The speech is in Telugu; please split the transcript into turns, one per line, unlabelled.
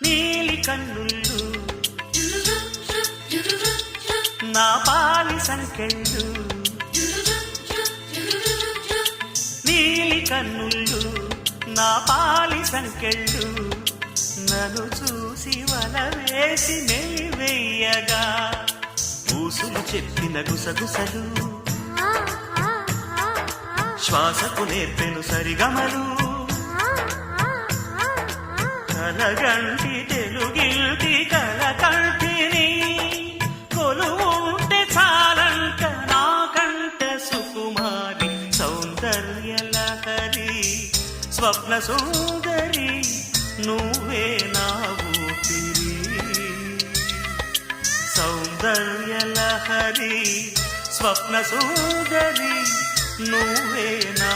నీలి కన్నుళ్ళు నా పాలి సంకెళ్ళు, నీలి కన్నుళ్ళు నా పాలి సంకెళ్ళు, నన్ను చూసి వల వేసి నెయ్యగా ఊసులు చెప్పిన గుసగుసలు, శ్వాసకు నేర్పెను సరిగమలు, కలగంటి తెలుగిల్టి కలకంటిని కొలువుంటే చాలంట నాకంట సుకుమారి సౌందర్య లహరి స్వప్న సుందరి నువ్వే నా ఊపిరి, సౌందర్య లహరి స్వప్న సుందరి నువ్వే నా